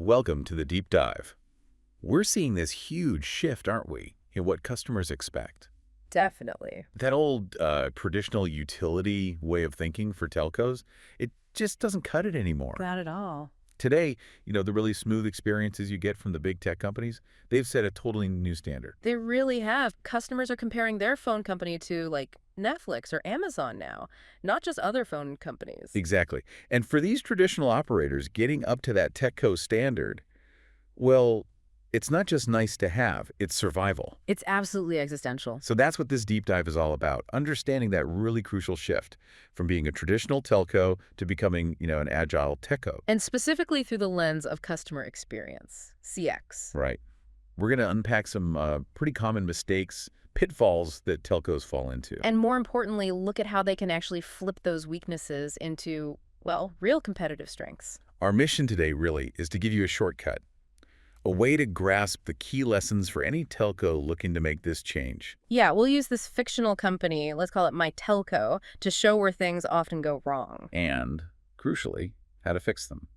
Welcome to the deep dive. We're seeing this huge shift, aren't we, in what customers expect? Definitely. That old traditional utility way of thinking for telcos, it just doesn't cut it anymore. Not at all. Today, the really smooth experiences you get from the big tech companies, they've set a totally new standard. They really have. Customers are comparing their phone company to, like, Netflix or Amazon now, not just other phone companies. Exactly. And for these traditional operators, getting up to that techco standard, well, it's not just nice to have, it's survival. It's absolutely existential. So that's what this deep dive is all about, understanding that really crucial shift from being a traditional telco to becoming, an agile techco. And specifically through the lens of customer experience, CX. Right. We're going to unpack some pretty common mistakes, pitfalls that telcos fall into. And more importantly, look at how they can actually flip those weaknesses into, well, real competitive strengths. Our mission today really is to give you a shortcut, a way to grasp the key lessons for any telco looking to make this change. Yeah, we'll use this fictional company, let's call it my Telco, to show where things often go wrong. And, crucially, how to fix them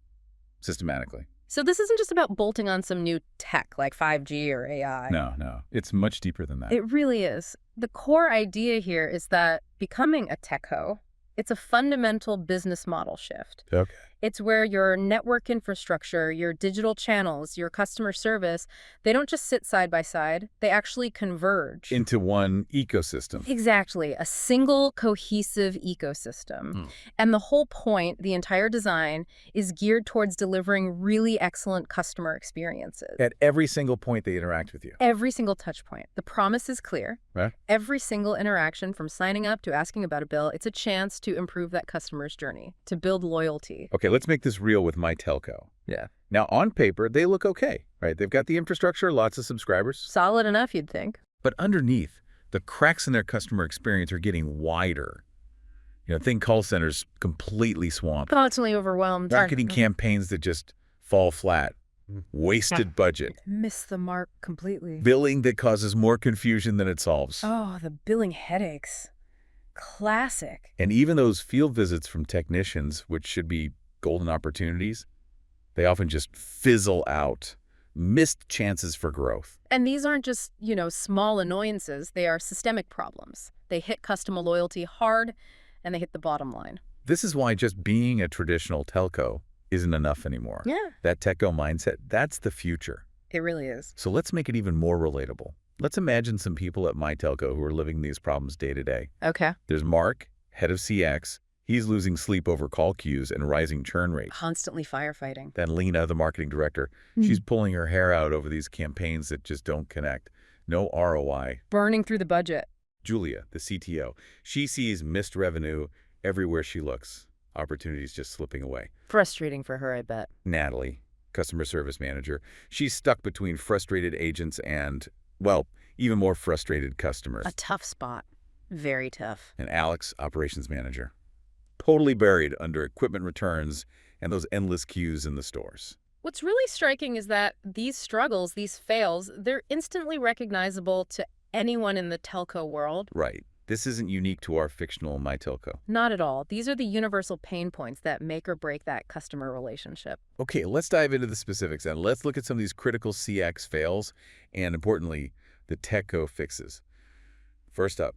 systematically. So this isn't just about bolting on some new tech like 5G or AI. No. It's much deeper than that. It really is. The core idea here is that becoming a techco, it's a fundamental business model shift. Okay. It's where your network infrastructure, your digital channels, your customer service, they don't just sit side by side, they actually converge. Into one ecosystem. Exactly, a single cohesive ecosystem. And the whole point, the entire design, is geared towards delivering really excellent customer experiences. At every single point they interact with you. Every single touch point. The promise is clear. Right. Every single interaction, from signing up to asking about a bill, it's a chance to improve that customer's journey, to build loyalty. Okay, let's make this real with my telco. Yeah. Now, on paper, they look okay, right? They've got the infrastructure, lots of subscribers. Solid enough, you'd think. But underneath, the cracks in their customer experience are getting wider. Think call centers completely swamped. Constantly overwhelmed. Marketing campaigns that just fall flat. Wasted budget. Miss the mark completely. Billing that causes more confusion than it solves. Oh, the billing headaches. Classic. And even those field visits from technicians, which should be golden opportunities, they often just fizzle out. Missed chances for growth. And these aren't just, small annoyances. They are systemic problems. They hit customer loyalty hard, and they hit the bottom line. This is why just being a traditional telco isn't enough anymore. Yeah. That techco mindset, that's the future. It really is. So let's make it even more relatable. Let's imagine some people at my telco who are living these problems day to day. Okay. There's Mark, head of CX. He's losing sleep over call queues and rising churn rates. Constantly firefighting. Then Lena, the marketing director, she's pulling her hair out over these campaigns that just don't connect. No ROI. Burning through the budget. Julia, the CTO, she sees missed revenue everywhere she looks. Opportunities just slipping away. Frustrating for her, I bet. Natalie, customer service manager, she's stuck between frustrated agents and, well, even more frustrated customers. A tough spot. Very tough. And Alex, operations manager, totally buried under equipment returns and those endless queues in the stores. What's really striking is that these struggles, these fails, they're instantly recognizable to anyone in the telco world. Right. This isn't unique to our fictional My Telco. Not at all. These are the universal pain points that make or break that customer relationship. Okay, let's dive into the specifics and let's look at some of these critical CX fails and, importantly, the techco fixes. First up,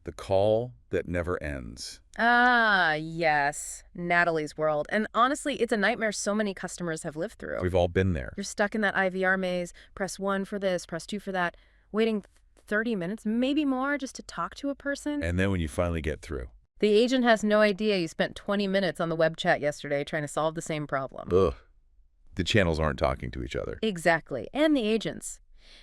the call that never ends. Ah, yes. Natalie's world. And honestly, it's a nightmare so many customers have lived through. We've all been there. You're stuck in that IVR maze. Press 1 for this, press 2 for that. Waiting 30 minutes, maybe more, just to talk to a person. And then when you finally get through. The agent has no idea you spent 20 minutes on the web chat yesterday trying to solve the same problem. Ugh. The channels aren't talking to each other. Exactly. And the agents.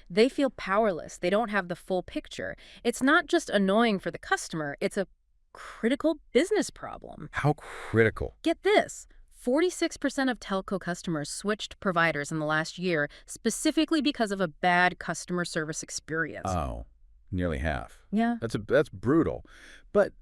They feel powerless. They don't have the full picture. It's not just annoying for the customer. It's a critical business problem. How critical? Get this. 46% of telco customers switched providers in the last year specifically because of a bad customer service experience. Oh, nearly half. Yeah. That's brutal. But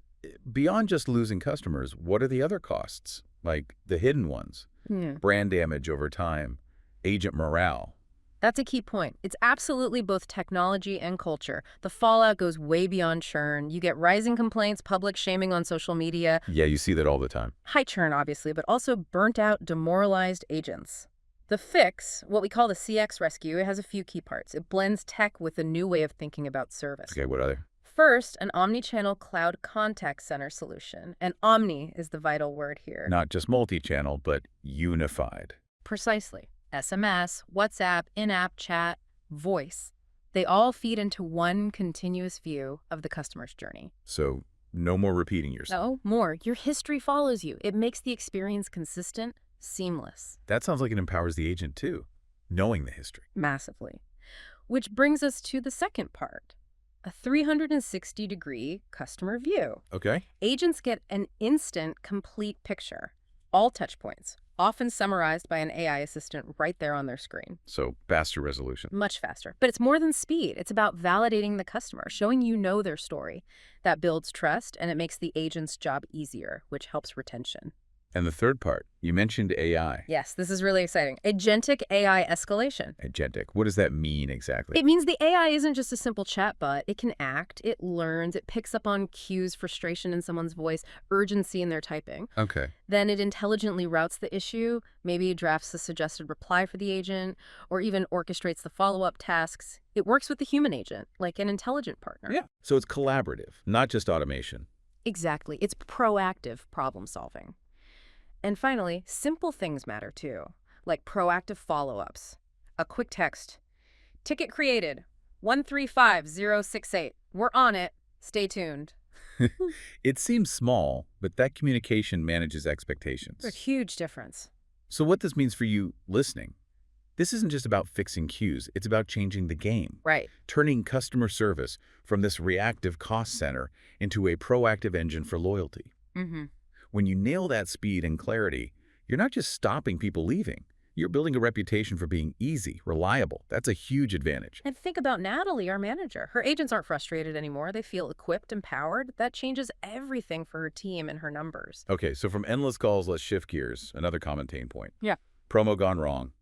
beyond just losing customers, what are the other costs? Like the hidden ones? Yeah. Brand damage over time, agent morale. That's a key point. It's absolutely both technology and culture. The fallout goes way beyond churn. You get rising complaints, public shaming on social media. Yeah, you see that all the time. High churn, obviously, but also burnt out, demoralized agents. The fix, what we call the CX rescue, it has a few key parts. It blends tech with a new way of thinking about service. Okay, what are they? First, an omni-channel cloud contact center solution. And omni is the vital word here. Not just multi-channel, but unified. Precisely. SMS, WhatsApp, in-app chat, voice. They all feed into one continuous view of the customer's journey. So no more repeating yourself. No, more. Your history follows you. It makes the experience consistent, seamless. That sounds like it empowers the agent too, knowing the history. Massively. Which brings us to the second part. A 360-degree customer view. Okay. Agents get an instant, complete picture. All touch points, often summarized by an AI assistant right there on their screen. So faster resolution. Much faster. But it's more than speed. It's about validating the customer, showing you know their story. That builds trust, and it makes the agent's job easier, which helps retention. And the third part, you mentioned AI. Yes, this is really exciting. Agentic AI escalation. Agentic. What does that mean exactly? It means the AI isn't just a simple chatbot. It can act, it learns, it picks up on cues, frustration in someone's voice, urgency in their typing. Okay. Then it intelligently routes the issue, maybe drafts a suggested reply for the agent, or even orchestrates the follow-up tasks. It works with the human agent, like an intelligent partner. Yeah. So it's collaborative, not just automation. Exactly. It's proactive problem solving. And finally, simple things matter too, like proactive follow-ups. A quick text. Ticket created, 135068. We're on it. Stay tuned. It seems small, but that communication manages expectations. A huge difference. So what this means for you listening, this isn't just about fixing queues, it's about changing the game. Right. Turning customer service from this reactive cost center into a proactive engine for loyalty. Mm-hmm. When you nail that speed and clarity, you're not just stopping people leaving. You're building a reputation for being easy, reliable. That's a huge advantage. And think about Natalie, our manager. Her agents aren't frustrated anymore. They feel equipped, empowered. That changes everything for her team and her numbers. Okay, so from endless calls, let's shift gears. Another common pain point. Yeah. Promo gone wrong.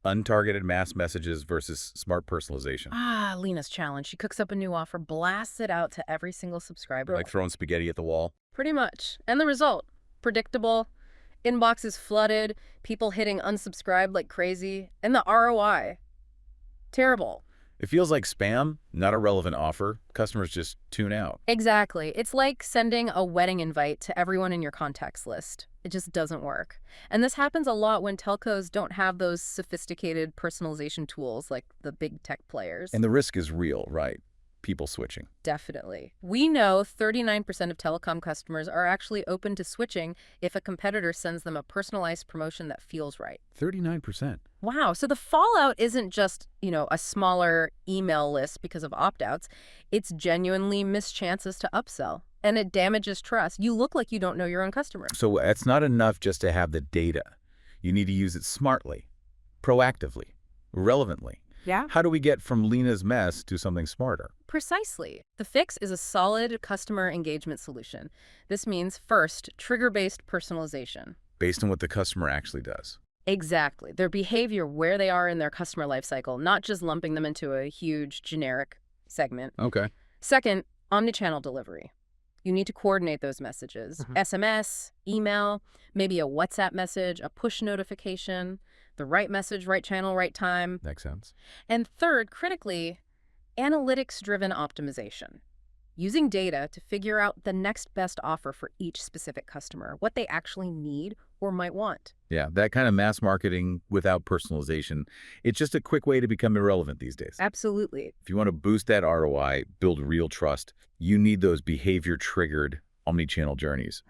Untargeted mass messages versus smart personalization. Ah, Lena's challenge. She cooks up a new offer, blasts it out to every single subscriber. Like throwing spaghetti at the wall. Pretty much. And the result? Predictable. Inboxes flooded, people hitting unsubscribe like crazy, and the ROI. Terrible. It feels like spam, not a relevant offer. Customers just tune out. Exactly. It's like sending a wedding invite to everyone in your contacts list. It just doesn't work. And this happens a lot when telcos don't have those sophisticated personalization tools like the big tech players. And the risk is real, right? People switching. Definitely. We know 39% of telecom customers are actually open to switching if a competitor sends them a personalized promotion that feels right. 39%. Wow. So the fallout isn't just, a smaller email list because of opt-outs. It's genuinely missed chances to upsell. And it damages trust. You look like you don't know your own customer. So it's not enough just to have the data. You need to use it smartly, proactively, relevantly. Yeah. How do we get from Lena's mess to something smarter? Precisely. The fix is a solid customer engagement solution. This means, first, trigger-based personalization. Based on what the customer actually does. Exactly. Their behavior, where they are in their customer lifecycle, not just lumping them into a huge generic segment. Okay. Second, omnichannel delivery. You need to coordinate those messages. SMS, email, maybe a WhatsApp message, a push notification, the right message, right channel, right time. Makes sense. And third, critically, analytics-driven optimization. Using data to figure out the next best offer for each specific customer, what they actually need or might want. Yeah, that kind of mass marketing without personalization, it's just a quick way to become irrelevant these days. Absolutely. If you want to boost that ROI, build real trust, you need those behavior-triggered omnichannel journeys.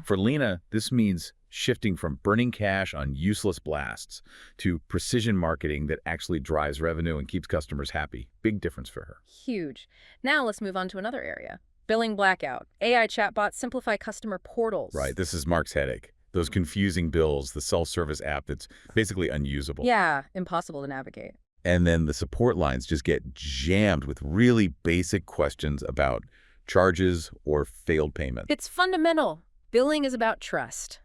For Lena, this means shifting from burning cash on useless blasts to precision marketing that actually drives revenue and keeps customers happy. Big difference for her. Huge. Now let's move on to another area. Billing blackout. AI chatbots simplify customer portals. Right, this is Mark's headache. Those confusing bills, the self-service app that's basically unusable. Yeah, impossible to navigate. And then the support lines just get jammed with really basic questions about charges or failed payment. It's fundamental. Billing is about trust.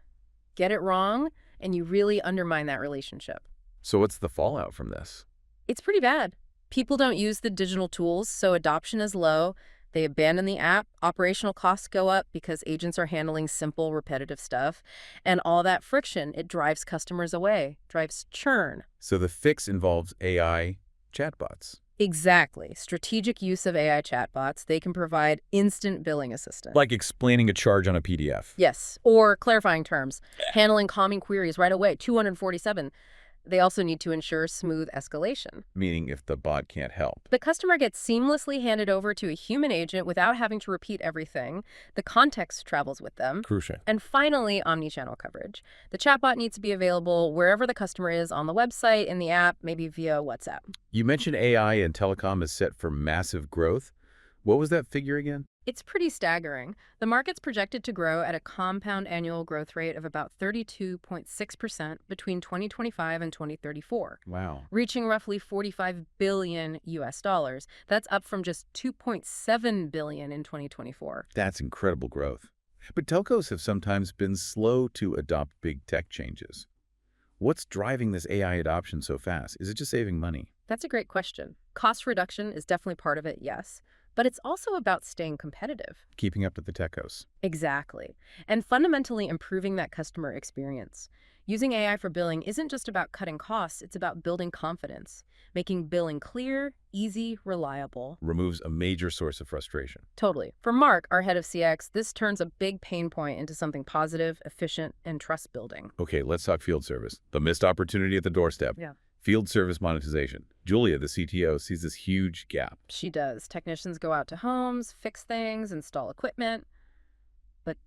Get it wrong, and you really undermine that relationship. So what's the fallout from this? It's pretty bad. People don't use the digital tools, so adoption is low. They abandon the app, operational costs go up because agents are handling simple, repetitive stuff, and all that friction, it drives customers away, drives churn. So the fix involves AI chatbots. Exactly. Strategic use of AI chatbots, they can provide instant billing assistance. Like explaining a charge on a PDF. Yes, or clarifying terms, handling calming queries right away, 247. They also need to ensure smooth escalation. Meaning if the bot can't help. The customer gets seamlessly handed over to a human agent without having to repeat everything. The context travels with them. Crucial. And finally, omnichannel coverage. The chatbot needs to be available wherever the customer is, on the website, in the app, maybe via WhatsApp. You mentioned AI and telecom is set for massive growth. What was that figure again? It's pretty staggering. The market's projected to grow at a compound annual growth rate of about 32.6% between 2025 and 2034. Wow. Reaching roughly 45 billion US dollars. That's up from just 2.7 billion in 2024. That's incredible growth. But telcos have sometimes been slow to adopt big tech changes. What's driving this AI adoption so fast? Is it just saving money? That's a great question. Cost reduction is definitely part of it, yes. But it's also about staying competitive. Keeping up with the techcos. Exactly. And fundamentally improving that customer experience. Using AI for billing isn't just about cutting costs, it's about building confidence, making billing clear, easy, reliable. Removes a major source of frustration. Totally. For Mark, our head of CX, this turns a big pain point into something positive, efficient, and trust building. Okay, let's talk field service. The missed opportunity at the doorstep. Yeah. Field service monetization. Julia, the CTO, sees this huge gap. She does. Technicians go out to homes, fix things, install equipment. But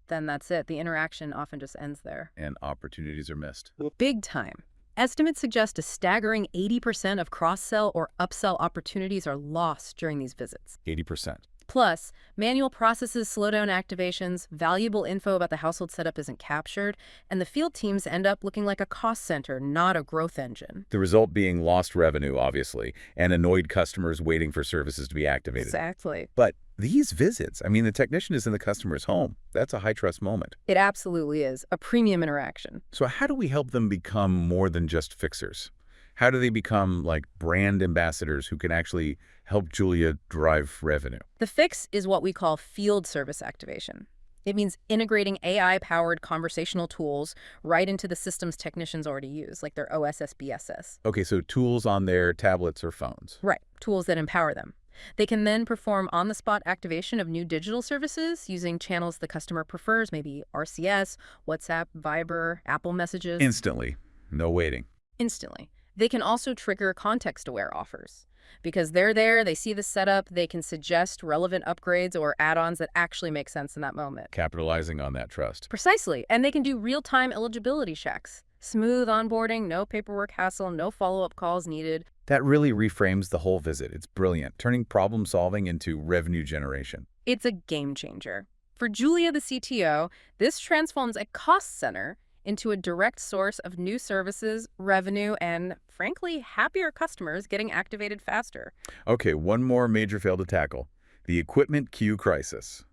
then that's it. The interaction often just ends there. And opportunities are missed. Big time. Estimates suggest a staggering 80% of cross-sell or upsell opportunities are lost during these visits. 80%. Plus, manual processes slow down activations, valuable info about the household setup isn't captured, and the field teams end up looking like a cost center, not a growth engine. The result being lost revenue, obviously, and annoyed customers waiting for services to be activated. Exactly. But these visits, I mean, the technician is in the customer's home. That's a high-trust moment. It absolutely is. A premium interaction. So how do we help them become more than just fixers? How do they become, like, brand ambassadors who can actually help Julia drive revenue? The fix is what we call field service activation. It means integrating AI-powered conversational tools right into the systems technicians already use, like their OSS/BSS. Okay, so tools on their tablets or phones. Right, tools that empower them. They can then perform on-the-spot activation of new digital services using channels the customer prefers, maybe RCS, WhatsApp, Viber, Apple Messages. Instantly. No waiting. Instantly. They can also trigger context-aware offers. Because they're there, they see the setup, they can suggest relevant upgrades or add-ons that actually make sense in that moment. Capitalizing on that trust. Precisely. And they can do real-time eligibility checks. Smooth onboarding, no paperwork hassle, no follow-up calls needed. That really reframes the whole visit. It's brilliant, turning problem solving into revenue generation. It's a game changer. For Julia, the CTO, this transforms a cost center into a direct source of new services, revenue, and, frankly, happier customers getting activated faster. Okay, one more major fail to tackle. The equipment queue crisis.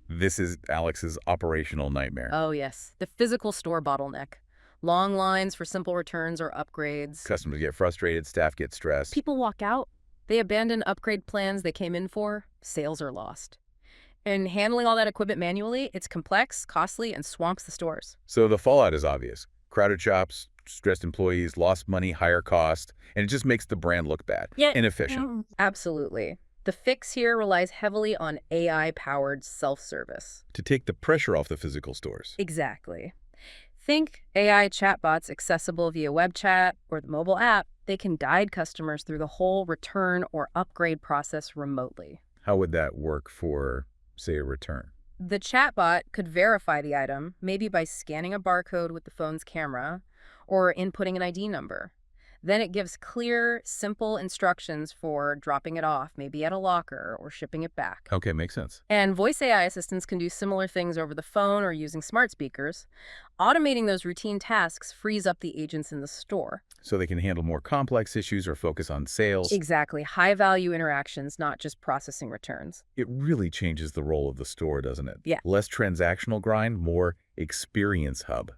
This is Alex's operational nightmare. Oh, yes. The physical store bottleneck. Long lines for simple returns or upgrades. Customers get frustrated, staff get stressed. People walk out. They abandon upgrade plans they came in for. Sales are lost. And handling all that equipment manually, it's complex, costly, and swamps the stores. So the fallout is obvious. Crowded shops, stressed employees, lost money, higher cost, and it just makes the brand look bad. Yeah. Inefficient. Absolutely. The fix here relies heavily on AI-powered self-service. To take the pressure off the physical stores. Exactly. Think AI chatbots accessible via web chat or the mobile app. They can guide customers through the whole return or upgrade process remotely. How would that work for, say, a return? The chatbot could verify the item, maybe by scanning a barcode with the phone's camera or inputting an ID number. Then it gives clear, simple instructions for dropping it off, maybe at a locker, or shipping it back. Okay, makes sense. And voice AI assistants can do similar things over the phone or using smart speakers. Automating those routine tasks frees up the agents in the store. So they can handle more complex issues or focus on sales. Exactly. High-value interactions, not just processing returns. It really changes the role of the store, doesn't it? Yeah. Less transactional grind, more experience hub.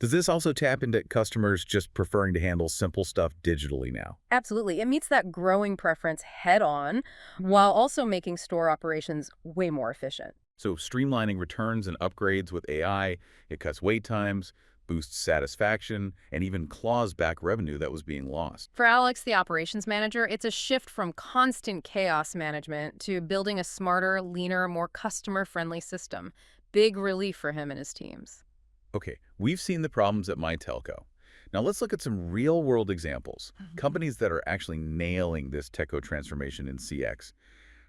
Does this also tap into customers just preferring to handle simple stuff digitally now? Absolutely. It meets that growing preference head on while also making store operations way more efficient. So streamlining returns and upgrades with AI, it cuts wait times, boosts satisfaction, and even claws back revenue that was being lost. For Alex, the operations manager, it's a shift from constant chaos management to building a smarter, leaner, more customer-friendly system. Big relief for him and his teams. Okay, we've seen the problems at my telco. Now let's look at some real-world examples. Companies that are actually nailing this techco transformation in CX.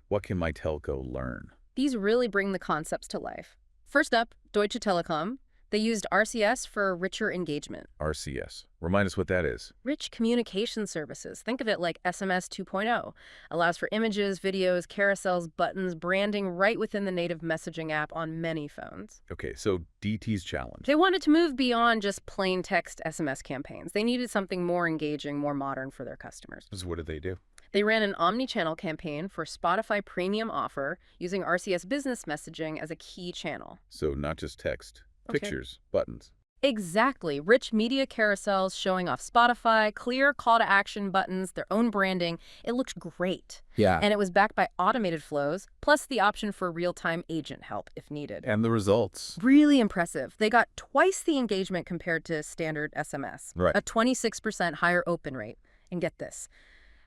What can my telco learn? These really bring the concepts to life. First up, Deutsche Telekom. They used RCS for richer engagement. RCS. Remind us what that is. Rich communication services. Think of it like SMS 2.0. Allows for images, videos, carousels, buttons, branding right within the native messaging app on many phones. Okay, so DT's challenge. They wanted to move beyond just plain text SMS campaigns. They needed something more engaging, more modern for their customers. So what did they do? They ran an omni-channel campaign for Spotify Premium offer using RCS business messaging as a key channel. So not just text, Okay. pictures, buttons. Exactly. Rich media carousels showing off Spotify, clear call to action buttons, their own branding. It looked great. Yeah. And it was backed by automated flows, plus the option for real-time agent help if needed. And the results. Really impressive. They got twice the engagement compared to standard SMS. Right. A 26% higher open rate. And get this,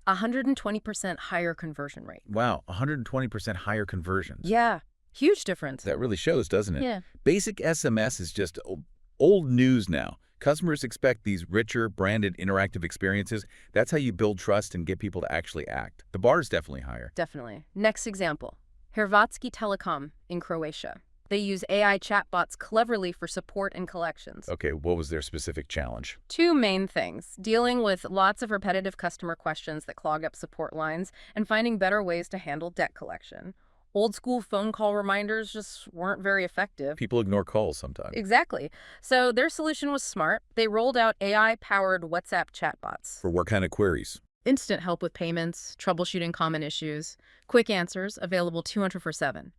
120% higher conversion rate. Wow, 120% higher conversions. Yeah, huge difference. That really shows, doesn't it? Yeah. Basic SMS is just old news now. Customers expect these richer, branded, interactive experiences. That's how you build trust and get people to actually act. The bar is definitely higher. Definitely. Next example, Hrvatski Telekom in Croatia. They use AI chatbots cleverly for support and collections. Okay, what was their specific challenge? Two main things, dealing with lots of repetitive customer questions that clog up support lines and finding better ways to handle debt collection. Old school phone call reminders just weren't very effective. People ignore calls sometimes. Exactly. So their solution was smart. They rolled out AI-powered WhatsApp chatbots. For what kind of queries? Instant help with payments, troubleshooting common issues, quick answers, available 24/7.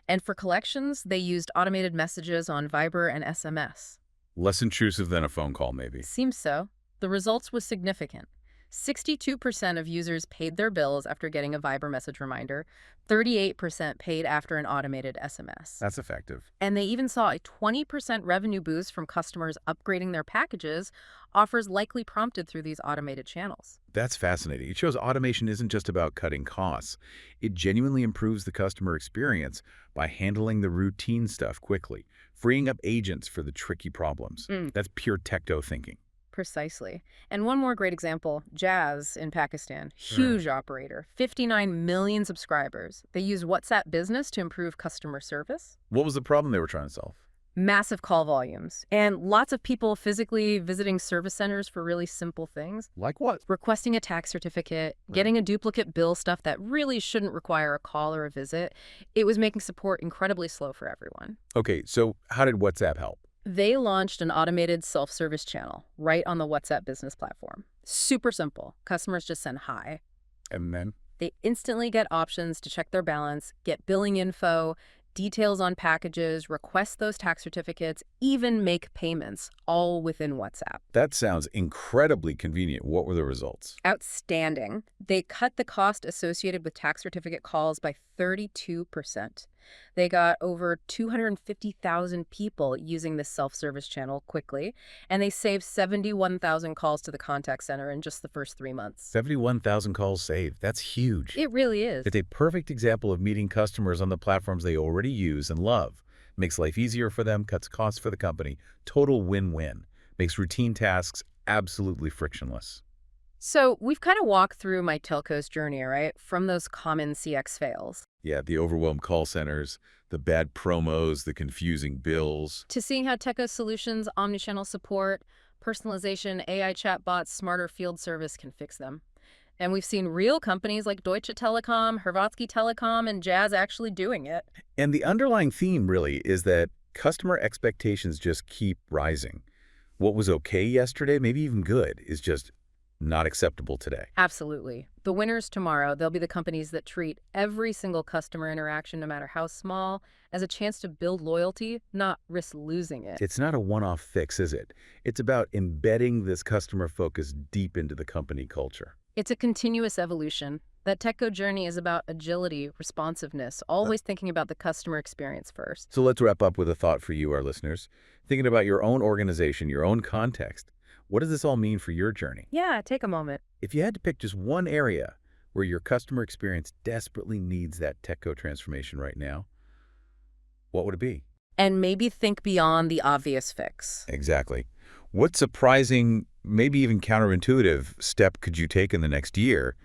And for collections, they used automated messages on Viber and SMS. Less intrusive than a phone call, maybe. Seems so. The results was significant. 62% of users paid their bills after getting a Viber message reminder. 38% paid after an automated SMS. That's effective. And they even saw a 20% revenue boost from customers upgrading their packages, offers likely prompted through these automated channels. That's fascinating. It shows automation isn't just about cutting costs. It genuinely improves the customer experience by handling the routine stuff quickly, freeing up agents for the tricky problems. That's pure techco thinking. Precisely. And one more great example, Jazz in Pakistan. Huge operator, 59 million subscribers. They use WhatsApp Business to improve customer service. What was the problem they were trying to solve? Massive call volumes, and lots of people physically visiting service centers for really simple things. Like what? Requesting a tax certificate, getting a duplicate bill, stuff that really shouldn't require a call or a visit. It was making support incredibly slow for everyone. Okay, so how did WhatsApp help? They launched an automated self-service channel right on the WhatsApp business platform. Super simple. Customers just send hi. And then? They instantly get options to check their balance, get billing info, details on packages, request those tax certificates, even make payments, all within WhatsApp. That sounds incredibly convenient. What were the results? Outstanding. They cut the cost associated with tax certificate calls by 32%. They got over 250,000 people using this self-service channel quickly, and they saved 71,000 calls to the contact center in just the first 3 months. 71,000 calls saved. That's huge. It really is. It's a perfect example of meeting customers on the platforms they already use and love. Makes life easier for them, cuts costs for the company. Total win-win. Makes routine tasks absolutely frictionless. So we've kind of walked through my telco's journey, right? From those common CX fails Yeah, the overwhelmed call centers, the bad promos, the confusing bills. to seeing how Telco solutions, omnichannel support, personalization, AI chatbots, smarter field service can fix them. And we've seen real companies like Deutsche Telekom, Hrvatski Telekom, and Jazz actually doing it. And the underlying theme really is that customer expectations just keep rising. What was okay yesterday, maybe even good, is just Not acceptable today. Absolutely. The winners tomorrow, they'll be the companies that treat every single customer interaction, no matter how small, as a chance to build loyalty, not risk losing it. It's not a one-off fix, is it? It's about embedding this customer focus deep into the company culture. It's a continuous evolution. That techco journey is about agility, responsiveness, always thinking about the customer experience first. So let's wrap up with a thought for you, our listeners. Thinking about your own organization, your own context. What does this all mean for your journey? Yeah, take a moment. If you had to pick just one area where your customer experience desperately needs that techco transformation right now, what would it be? And maybe think beyond the obvious fix. Exactly. What surprising, maybe even counterintuitive step could you take in the next year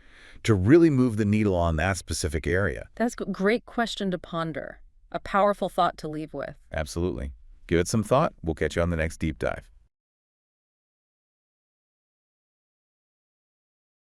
to really move the needle on that specific area? That's a great question to ponder. A powerful thought to leave with. Absolutely. Give it some thought. We'll catch you on the next deep dive.